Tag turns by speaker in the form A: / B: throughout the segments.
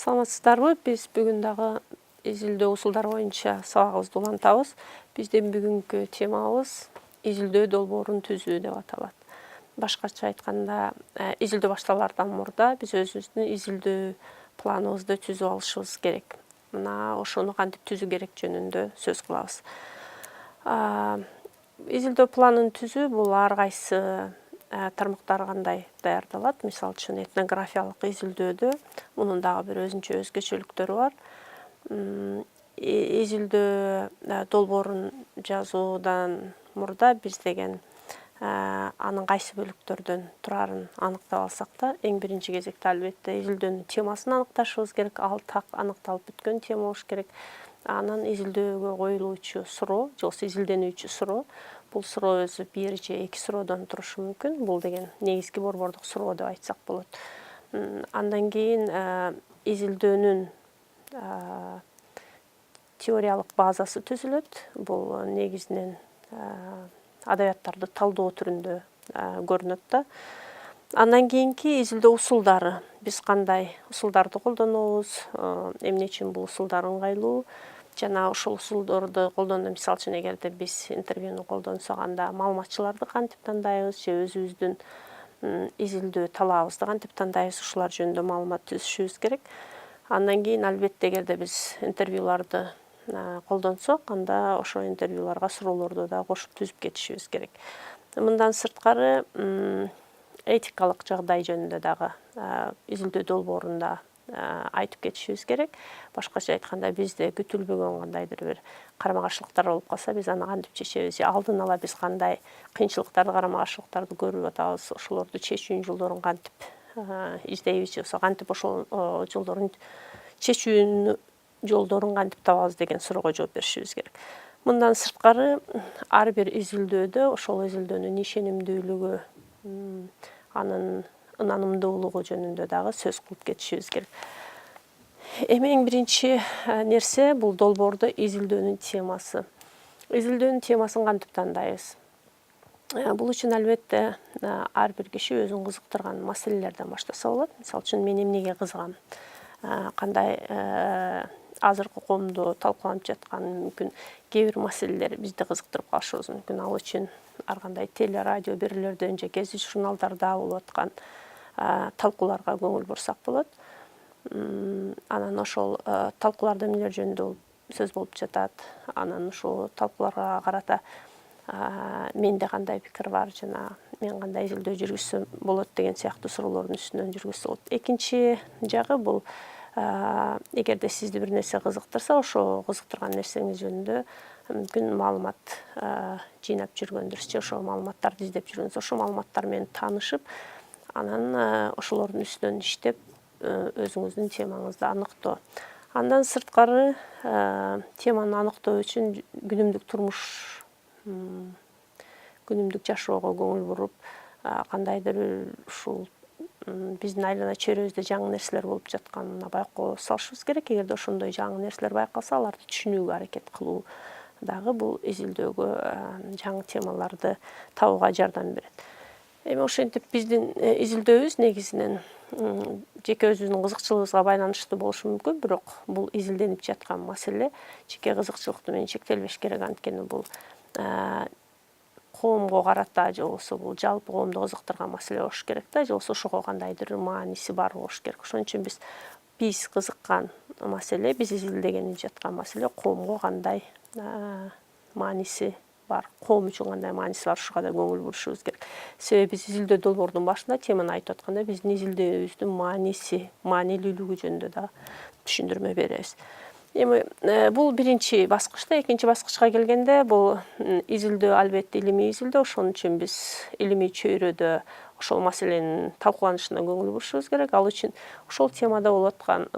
A: Саламатсыздарбы? Биз бүгүн дагы изилдөө усулдар боюнча сабагыбызды улантабыз. Биздин бүгүнкү темабыз изилдөө долбоорун түзүү деп аталат. Башкача айтканда, изилдөө башталардан мурда биз өзүбүздүн изилдөө планыбызды түзүп алышыбыз керек. Мына ошону кантип түзүү керек жөнүндө сөз кылабыз. Изилдөө планын түзүү бул ар кайсы тармактар кандай даярдалат. Мисалы үчүн этнографиялык изилдөөдө мунун дагы бир өзгөчөлүктөрү бар. Изилдөө долбоорун жазуудан мурда биз деген анын кайсы бөлүктөрдөн турарын аныктап алсак да, эң биринчи кезекте албетте изилдөөнүн темасын аныкташыбыз керек. Ал так аныкталып бүткөн тема болуш керек. Анан изилдөөгө коюлуучу суроо, же болбосо изилденүүчү суроо. Бул суроо өзү бир же эки суроодон турушу мүмкүн. Бул деген негизги борбордук суроо деп айтсак болот. Андан кийин изилдөөнүн теориялык базасы түзүлөт. Бул негизинен адабияттарды талдоо түрүндө көрүнөт да. Андан кийинки изилдөө усулдары. Биз кандай усулдарды колдонобуз, эмне үчүн бул усулдар ыңгайлуу? Жана ошол усулдарды колдонуп, мисалы үчүн эгерде биз интервьюну колдонсок, анда маалыматчыларды кантип тандайбыз, же өзүбүздүн изилдөө талаабызды кантип тандайбыз, ушулар жөнүндө маалымат түзүшүбүз керек. Андан кийин албетте эгерде биз интервьюларды колдонсок, анда ошол интервьюларга суроолорду да кошуп түзүп кетишибиз керек. Мындан сырткары этикалык жагдай жөнүндө дагы изилдөө долбоорунда айтып кетишибиз керек. Башкача айтканда, бизде күтүлбөгөн кандайдыр бир карама-каршылыктар болуп калса, биз аны кантип чечебиз, же алдын ала биз кандай кыйынчылыктарды, карама-каршылыктарды көрүп атабыз, ошолорду чечүүнүн жолдорун кантип издейбиз, же болбосо кантип ошол жолдорун чечүүнүн жолдорун кантип табабыз деген суроого жооп беришибиз керек. Мындан сырткары, ар бир изилдөөдө ошол изилдөөнүн ишенимдүүлүгү, анын ынанымдуулугу жөнүндө дагы сөз кылып кетишибиз керек. Эң биринчи нерсе бул долбоордо изилдөөнүн темасы. Изилдөөнүн темасын кантип тандайбыз? Бул үчүн албетте ар бир киши өзүн кызыктырган маселелерден баштаса болот. Мисалы үчүн мен эмнеге кызыгам? Кандай азыркы коомдо талкууланып жаткан мүмкүн кээ бир маселелер бизди кызыктырып калышыбыз мүмкүн. Ал үчүн ар кандай теле, радио берүүлөрдөн же гезит журналдарда болуп аткан талкууларга көңүл бурсак болот. Анан ошол талкууларда эмнелер жөнүндө сөз болуп жатат, анан ушул талкууларга карата менде кандай пикир бар, жана мен кандай изилдөө жүргүзсөм болот деген сыяктуу суроолордун үстүнөн жүргүзсө болот. Экинчи жагы бул, эгерде сизди бир нерсе кызыктырса, ошол кызыктырган нерсеңиз жөнүндө мүмкүн маалымат жыйнап жүргөндүрсүз, же ошол маалыматтарды издеп жүргөндүрсүз. Ошол маалыматтар менен таанышып, анан ошолордун үстүнөн иштеп, өзүңүздүн темаңызды аныктоо. Андан сырткары, теманы аныктоо үчүн күнүмдүк турмуш, күнүмдүк жашоого көңүл буруп, кандайдыр ушул биздин айлана чөйрөбүздө жаңы нерселер болуп жатканына байкоо салышыбыз керек. Эгерде ошондой жаңы нерселер байкалса, аларды түшүнүүгө аракет кылуу дагы бул изилдөөгө жаңы темаларды табууга жардам берет. Эми ошентип биздин изилдөөбүз негизинен жеке өзүбүздүн кызыкчылыгыбызга байланыштуу болушу мүмкүн, бирок бул изилденип жаткан маселе жеке кызыкчылыктуу менен чектелбеш керек. Анткени бул коомго карата, же болбосо бул жалпы коомду кызыктырган маселе болуш керек да, же болбосо ошого кандайдыр мааниси бар болуш керек. Ошон үчүн биз кызыккан маселе, биз изилдегени жаткан маселе коомго кандай мааниси бар, коом үчүн кандай мааниси бар, ушуга да көңүл бурушубуз керек. Себеби биз изилдөө долбоордун башында теманы айтып атканда, биздин изилдөөбүздүн мааниси, маанилүүлүгү жөнүндө да түшүндүрмө беребиз. Эми бул биринчи баскыч да. Экинчи баскычка келгенде, бул изилдөө албетте илимий изилдөө. Ошон үчүн биз илимий чөйрөдө ошол маселенин талкууланышына көңүл бурушубуз керек. Ал үчүн ошол темада болуп аткан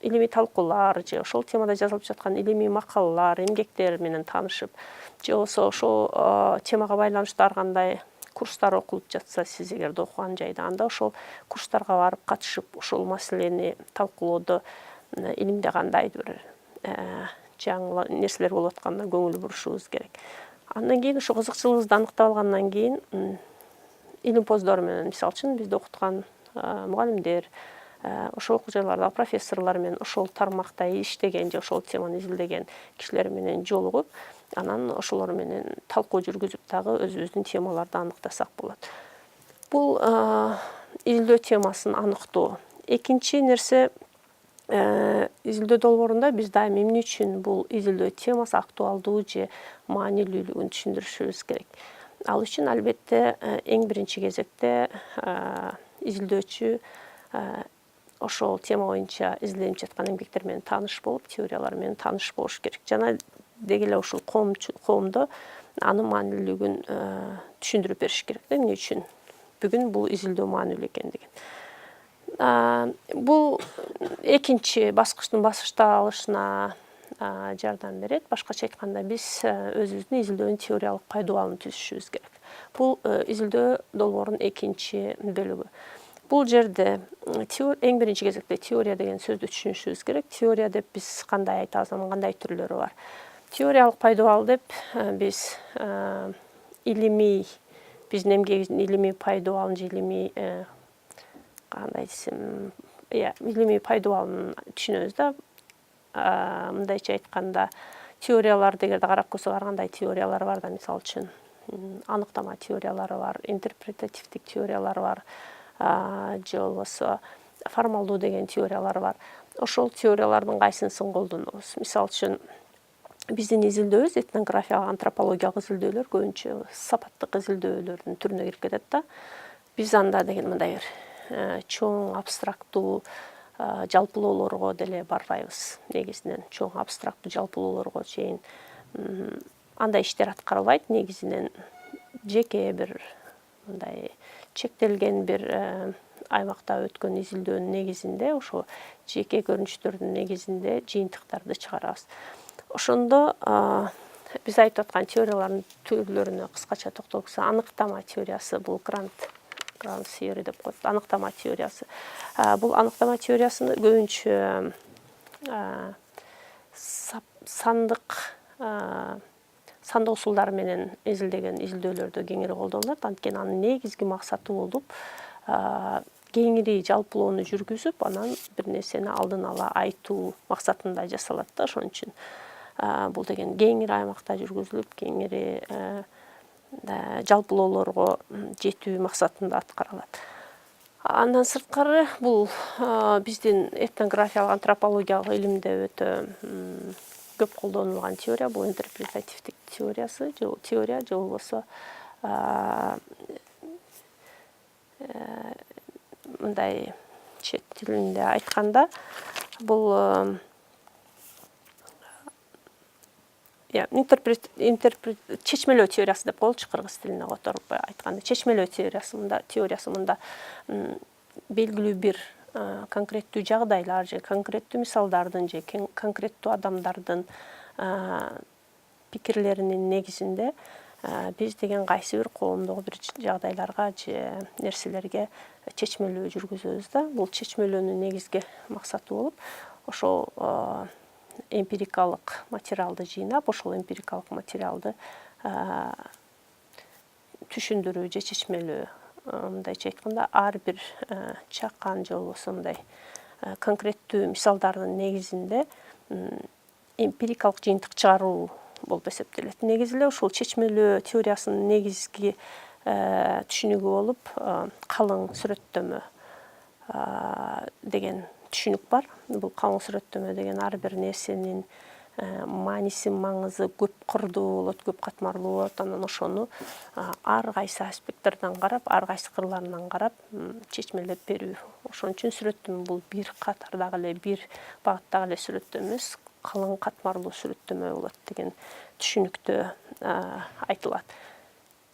A: илимий талкуулар, же ошол темада жазылып жаткан илимий макалалар, эмгектер менен таанышып, же болбосо ошол темага байланыштуу ар кандай курстар окулуп жатса, сиз эгерде окуган жайда, анда ошол курстарга барып катышып, ошол маселени талкуулоодо илимде кандайдыр бир жаңы нерселер болуп атканына көңүл бурушубуз керек. Андан кийин ошо кызыкчылыгыбызды аныктап алгандан кийин илимпоздор менен, мисалы үчүн бизди окуткан мугалимдер, ошол окуучуларда профессорлор менен ошол тармакта иштеген же ошол теманы изилдеген кишилер менен жолугуп, анан ошолор менен талкуу жүргүзүп дагы өзүбүздүн темаларды аныктасак болот. Бул изилдөө темасын аныктоо. Экинчи нерсе, изилдөө долбоорунда биз дайыма эмне үчүн бул изилдөө темасы актуалдуу же маанилүүлүгүн түшүндүрүшүбүз керек. Ал үчүн албетте эң биринчи кезекте изилдөөчү ошол тема боюнча изилденип жаткан эмгектер менен тааныш болуп, теориялар менен тааныш болуш керек. Жана деги эле ушул коомдо анын маанилүүлүгүн түшүндүрүп бериш керек да, эмне үчүн бүгүн бул изилдөө маанилүү экендигин. Бул экинчи баскычтын башталышына жардам берет. Башкача айтканда, биз өзүбүздүн изилдөөнүн теориялык пайдубалын түзүшүбүз керек. Бул изилдөө долбоорунун экинчи бөлүгү. Бул жерде эң биринчи кезекте теория деген сөздү түшүнүшүбүз керек. Теория деп биз кандай айтабыз, анын кандай түрлөрү бар? Теориялык пайдубал деп биз илимий, биздин эмгегибиздин илимий пайдубалын же илимий кандай десем, илимий пайдубалын түшүнөбүз да. Мындайча айтканда, теорияларды эгерде карап көрсөк, ар кандай теориялар бар да, мисалы үчүн аныктама теориялары бар, интерпретативдик теориялар бар, же болбосо формалдуу деген теориялар бар. Ошол теориялардын кайсынысын колдонобуз? Мисалы үчүн биздин изилдөөбүз, этнографиялык, антропологиялык изилдөөлөр көбүнчө сапаттык изилдөөлөрдүн түрүнө кирип кетет да. Биз анда деген мындай бир чоң абстрактуу жалпылоолорго деле барбайбыз. Негизинен чоң абстрактуу жалпылоолорго чейин андай иштер аткарылбайт. Негизинен жеке бир мындай чектелген бир аймакта өткөн изилдөөнүн негизинде, ошо жеке көрүнүштөрдүн негизинде жыйынтыктарды чыгарабыз. Ошондо биз айтып аткан теориялардын түрлөрүнө кыскача токтолсок, аныктама теориясы, бул грант theory деп коет. Аныктама теориясы. Бул аныктама теориясыны көбүнчө сандык усулдар менен изилдеген изилдөөлөрдө кеңири колдонулат. Анткени анын негизги максаты болуп кеңири жалпылоону жүргүзүп, анан бир нерсени алдын ала айтуу максатында жасалат да. Ошон үчүн бул деген кеңири аймакта жүргүзүлүп, кеңири жалпылоолорго жетүү максатында аткарылат. Андан сырткары, бул биздин этнографиялык, антропологиялык илимде өтө көп колдонулган теория. Бул интерпретативдик теориясы, теория же болбосо мындай чет тилинде айтканда, бул чечмелөө теориясы деп коелучу, кыргыз тилине которуп айтканда. Чечмелөө теориясы мында белгилүү бир конкреттүү жагдайлар же конкреттүү мисалдардын же конкреттүү адамдардын пикирлеринин негизинде биз деген кайсы бир коомдогу бир жагдайларга же нерселерге чечмелөө жүргүзөбүз да. Бул чечмелөөнүн негизги максаты болуп, ошол эмпирикалык материалды жыйнап, ошол эмпирикалык материалды түшүндүрүү же чечмелөө. Мындайча айтканда, ар бир чакан же болбосо мындай конкреттүү мисалдардын негизинде эмпирикалык жыйынтык чыгаруу болуп эсептелет. Негизи эле ушул чечмелөө теориясынын негизги түшүнүгү болуп, калың сүрөттөмө деген түшүнүк бар. Бул калың сүрөттөмө деген ар бир нерсенин мааниси, маңызы көп кырдуу болот, көп катмарлуу болот. Анан ошону ар кайсы аспекттерден карап, ар кайсы кырларынан карап чечмелеп берүү. Ошон үчүн сүрөттөмө бул бир катардагы эле, бир багыттагы эле сүрөттөмө эмес, калың катмарлуу сүрөттөмө болот деген түшүнүктө айтылат.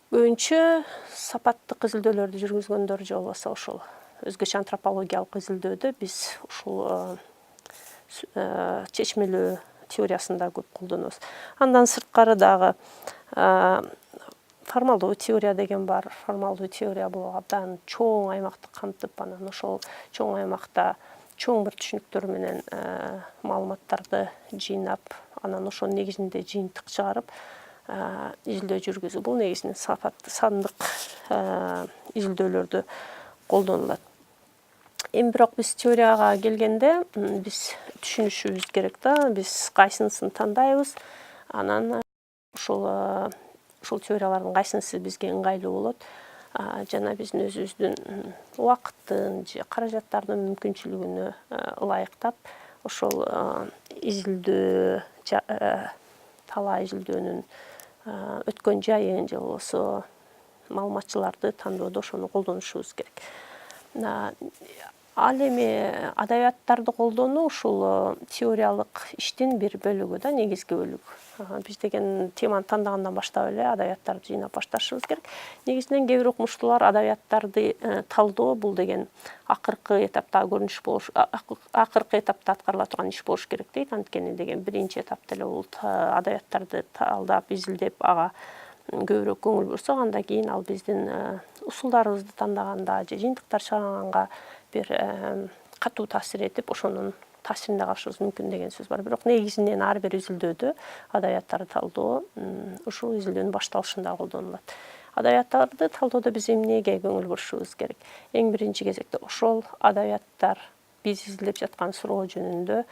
A: Көбүнчө сапаттык изилдөөлөрдү жүргүзгөндөр же болбосо ошол өзгөчө антропологиялык изилдөөдө биз ушул чечмелөө теориясын да көп колдонобуз. Андан сырткары дагы формалдуу теория деген бар. Формалдуу теория бул абдан чоң аймакты камтып, анан ошол чоң аймакта чоң бир түшүнүктөр менен маалыматтарды жыйнап, анан ошонун негизинде жыйынтык чыгарып изилдөө жүргүзүү. Бул негизинен сандык изилдөөлөрдө колдонулат. Эми бирок биз теорияга келгенде биз түшүнүшүбүз керек да, биз кайсынысын тандайбыз, анан ушул теориялардын кайсынысы бизге ыңгайлуу болот, жана биздин өзүбүздүн убакыттын же каражаттардын мүмкүнчүлүгүнө ылайыктап ошол изилдөө талаа изилдөөнүн өткөн жайын же болбосо маалыматчыларды тандоодо ошону колдонушубуз керек. Ал эми адабияттарды колдонуу ушул теориялык иштин бир бөлүгү да, негизги бөлүгү. Биз деген теманы тандагандан баштап эле адабияттарды жыйнап башташыбыз керек. Негизинен кээ бир окумуштуулар адабияттарды талдоо бул деген акыркы этапта аткарыла турган иш болуш керек дейт. Анткени деген биринчи этапта эле бул адабияттарды талдап, изилдеп, ага көбүрөөк көңүл бурсак, андан кийин ал биздин усулдарыбызды тандаганда же жыйынтыктар чыгарганга бир катуу таасир этип, ошонун таасиринде калышыбыз мүмкүн деген сөз бар. Бирок негизинен ар бир изилдөөдө адабияттарды талдоо ушул изилдөөнүн башталышында колдонулат. Адабияттарды талдоодо биз эмнеге көңүл бурушубуз керек? Эң биринчи кезекте ошол адабияттар биз изилдеп жаткан суроо жөнүндө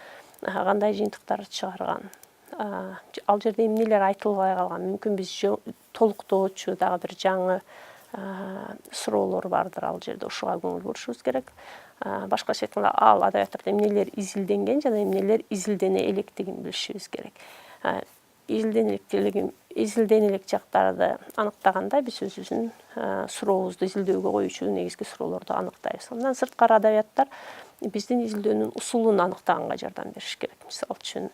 A: кандай жыйынтыктар чыгарган, ал жерде эмнелер айтылбай калган, мүмкүн биз толуктоочу дагы бир жаңы суроолор бардыр ал жерде, ошого көңүл бурушубуз керек. Башкача айтканда, ал адабияттарда эмнелер изилденген жана эмнелер изилдене электигин билишибиз керек. Изилдене элек жактарды аныктаганда биз өзүбүздүн сурообузду изилдөөгө коюучу негизги суроолорду аныктайбыз. Андан сырткары адабияттар биздин изилдөөнүн усулун аныктаганга жардам бериш керек. Мисалы үчүн,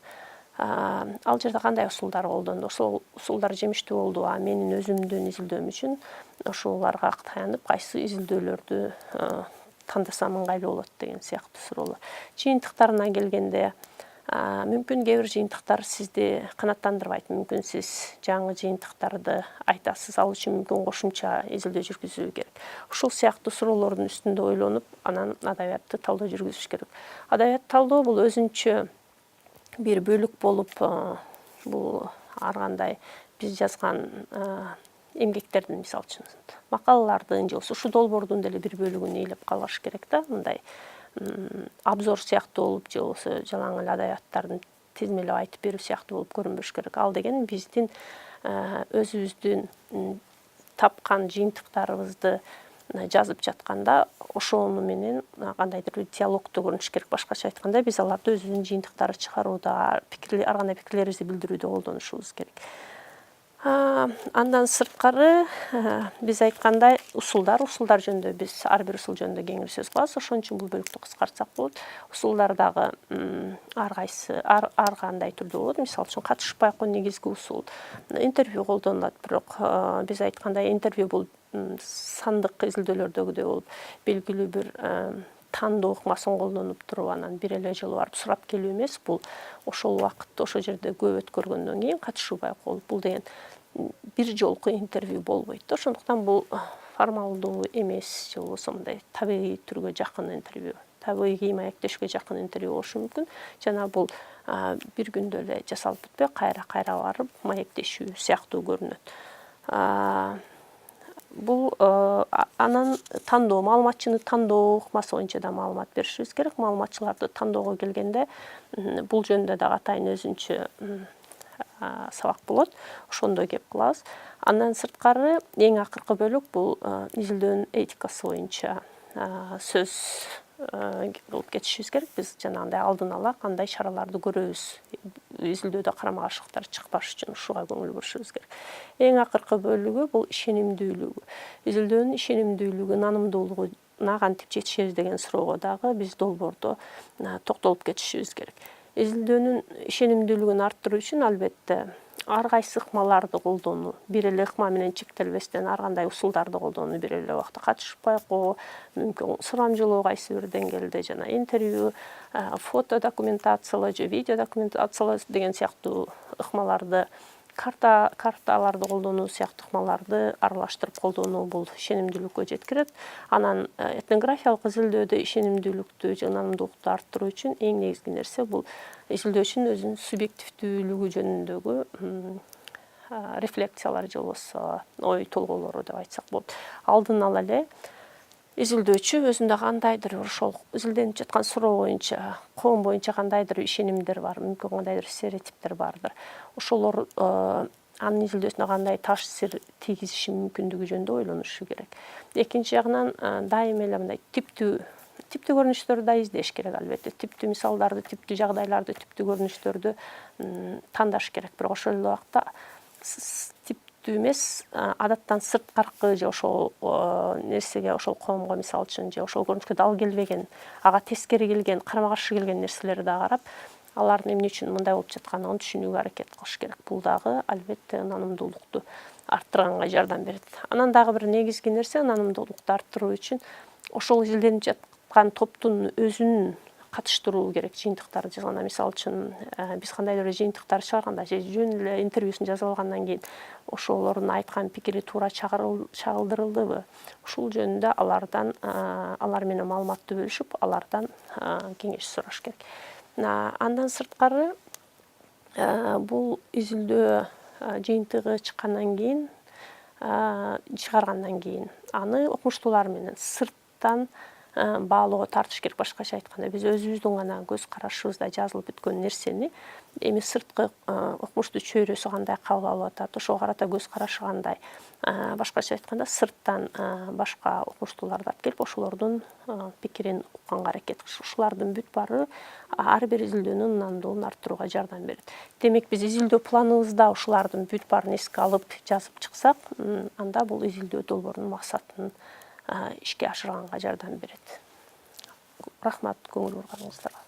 A: ал жерде кандай усулдар колдонулду, ошол усулдар жемиштүү болду, менин өзүмдүн изилдөөм үчүн ошолорго таянып кайсы изилдөөлөрдү тандасам ыңгайлуу болот деген сыяктуу суроолор. Жыйынтыктарына келгенде, мүмкүн кээ бир жыйынтыктар сизди канааттандырбайт, мүмкүн сиз жаңы жыйынтыктарды айтасыз, ал үчүн мүмкүн кошумча изилдөө жүргүзүү керек. Ушул сыяктуу суроолордун үстүндө ойлонуп, анан адабиятты талдоо жүргүзүш керек. Адабият талдоо бул өзүнчө бир бөлүк болуп, бул ар кандай биз жазган эмгектердин, мисалы үчүн, макалалардын же болбосо ушу долбоордун деле бир бөлүгүн ээлеп калыш керек да. Мындай обзор сыяктуу болуп, же болбосо жалаң эле адабияттардын тизмелеп айтып берүү сыяктуу болуп көрүнбөш керек. Ал деген биздин өзүбүздүн тапкан жыйынтыктарыбызды жазып жатканда ошону менен кандайдыр бир диалогдо көрүнүш керек. Башкача айтканда, биз аларды өзүбүздүн жыйынтыктарды чыгарууда, ар кандай пикирлерибизди билдирүүдө колдонушубуз керек. Андан сырткары, биз айткандай, усулдар жөнүндө биз ар бир усул жөнүндө кеңири сөз кылабыз. Ошон үчүн бул бөлүктү кыскартсак болот. Усулдар дагы ар кандай түрдө болот. Мисалы үчүн, катышпай койгон негизги усул интервью колдонулат. Бирок биз айткандай, интервью бул сандык изилдөөлөрдөгүдөй болуп, белгилүү бир тандоо ыкмасын колдонуп туруп, анан бир эле жолу барып сурап келүү эмес. Бул ошол убакытты ошол жерде көп өткөргөндөн кийин катышуубай коюлуп, бул деген бир жолку интервью болбойт. Ошондуктан бул формалдуу эмес, же болбосо мындай табигый түргө жакын интервью, табигый маектешке жакын интервью болушу мүмкүн. Жана бул бир күндө эле жасалып бүтпөй, кайра барып маектешүү сыяктуу көрүнөт. Бул анан тандоо, маалыматчыны тандоо ыкмасы боюнча да маалымат беришибиз керек. Маалыматчыларды тандоого келгенде, бул жөнүндө дагы атайын өзүнчө сабак болот. Ошондой кеп кылабыз. Андан сырткары, эң акыркы бөлүк бул изилдөөнүн этикасы боюнча сөз кылып кетишибиз керек. Биз жанагындай алдын ала кандай чараларды көрөбүз, изилдөөдө карама каршылыктар чыкпаш үчүн ушуга көңүл бурушубуз керек. Эң акыркы бөлүгү бул ишенимдүүлүгү. Изилдөөнүн ишенимдүүлүгү, наанымдуулугуна кантип жетишебиз деген суроого дагы биз долбоордо токтолуп кетишибиз керек. Изилдөөнүн ишенимдүүлүгүн арттыруу үчүн албетте ар кайсы ыкмаларды колдонуу, бир эле ыкма менен чектелбестен ар кандай усулдарды колдонуу, бир эле убакта катышпай койгоо, мүмкүн сурамжылоо кайсы бир деңгээлде, жана интервью, фото документациялоо же видео документациялоо деген сыяктуу ыкмаларды, карталарды колдонуу сыяктуу ыкмаларды аралаштырып колдонуу бул ишенимдүүлүккө жеткирет. Анан этнографиялык изилдөөдө ишенимдүүлүктү же наанымдуулукту арттыруу үчүн эң негизги нерсе бул изилдөөчүнүн өзүнүн субъективдүүлүгү жөнүндөгү рефлексиялар же болбосо ой толгоолору деп айтсак болот. Алдын ала эле изилдөөчү өзүндө кандайдыр бир ошол изилденип жаткан суроо боюнча, коом боюнча кандайдыр ишенимдер бар, мүмкүн кандайдыр стереотиптер бардыр. Ошолор анын изилдөөсүнө кандай таасир тийгизиши мүмкүндүгү жөнүндө ойлонушу керек. Экинчи жагынан дайыма эле мындай типтүү көрүнүштөрдү да издеш керек албетте. Типтүү мисалдарды, типтүү жагдайларды, типтүү көрүнүштөрдү тандаш керек. Бирок ошол эле убакта типтүү эмес, адаттан сырткаркы же ошол нерсеге, ошол коомго мисалы үчүн же ошол көрүнүшкө дал келбеген, ага тескери келген, карама-каршы келген нерселерди да карап, алардын эмне үчүн мындай болуп жатканын түшүнүүгө аракет кылыш керек. Бул дагы албетте ынанымдуулукту арттырганга жардам берет. Анан дагы бир негизги нерсе ынанымдуулукту арттыруу үчүн ошол изилденип жаткан топтун өзүн катыштыруу керек жыйынтыктарды жазганда. Мисалы үчүн биз кандайдыр бир жыйынтыктарды чыгарганда же жөн эле интервьюсун жазып алгандан кийин ошолордун айткан пикири туура чагылдырылдыбы, ушул жөнүндө алар менен маалыматты бөлүшүп, алардан кеңеш сураш керек. Андан сырткары бул изилдөө жыйынтыгы чыгаргандан кийин аны окумуштуулар менен сырттан баалоого тартыш керек. Башкача айтканда, биз өзүбүздүн гана көз карашыбызда жазылып бүткөн нерсени эми сырткы окумуштуу чөйрөсү кандай кабыл алып атат, ошого карата көз карашы кандай, башкача айтканда сырттан башка окумуштууларды алып келип ошолордун пикирин укканга аракет кылыш. Ушулардын бүт баары ар бир изилдөөнүн ынандуулугун арттырууга жардам берет. Демек биз изилдөө планыбызда ушулардын бүт баарын эске алып жазып чыксак, анда бул изилдөө долбоорунун максатын ишке ашырганга жардам берет. Рахмат көңүл бурганыңыздарга.